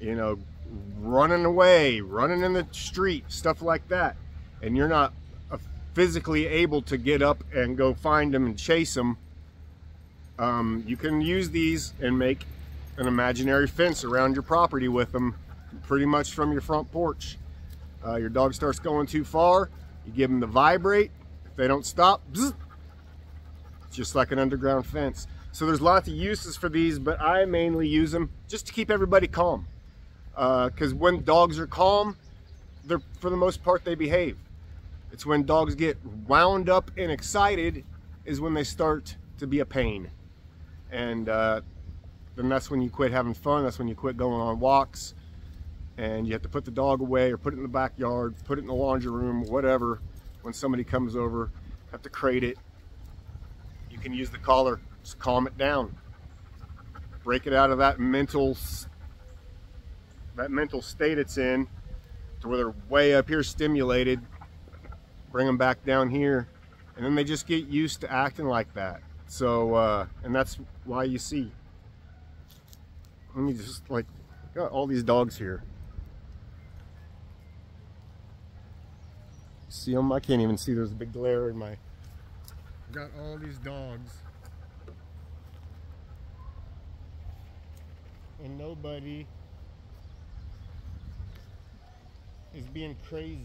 you know, running away, running in the street, stuff like that, and you're not physically able to get up and go find them and chase them, you can use these and make an imaginary fence around your property with them, pretty much from your front porch. Your dog starts going too far, you give them the vibrate. If they don't stop, bzz, it's just like an underground fence. So there's lots of uses for these, but I mainly use them just to keep everybody calm. Because when dogs are calm, for the most part, they behave. It's when dogs get wound up and excited is when they start to be a pain. And then that's when you quit having fun. That's when you quit going on walks. And you have to put the dog away or put it in the backyard, put it in the laundry room, whatever. When somebody comes over, have to crate it. You can use the collar, just calm it down. Break it out of that mental state it's in, to where they're way up here stimulated. Bring them back down here, and then they just get used to acting like that. So and that's why you see, let me just, like, got all these dogs here. See them? I can't even see, there's a big glare in my, got all these dogs, and nobody is being crazy.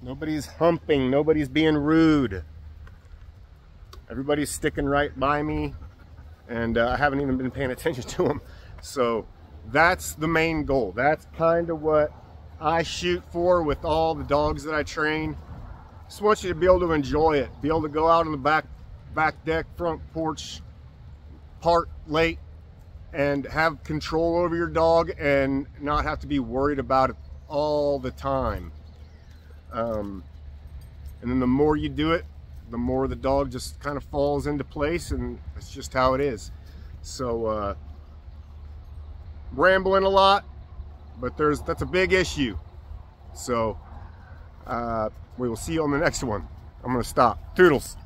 Nobody's humping, nobody's being rude. Everybody's sticking right by me, and I haven't even been paying attention to them. So that's the main goal. That's kind of what I shoot for with all the dogs that I train. Just want you to be able to enjoy it, be able to go out on the back deck, front porch, park late, and have control over your dog and not have to be worried about it all the time. And then the more you do it, the more the dog just kind of falls into place, and it's just how it is. So rambling a lot, but that's a big issue. So we will see you on the next one. I'm gonna stop. Toodles.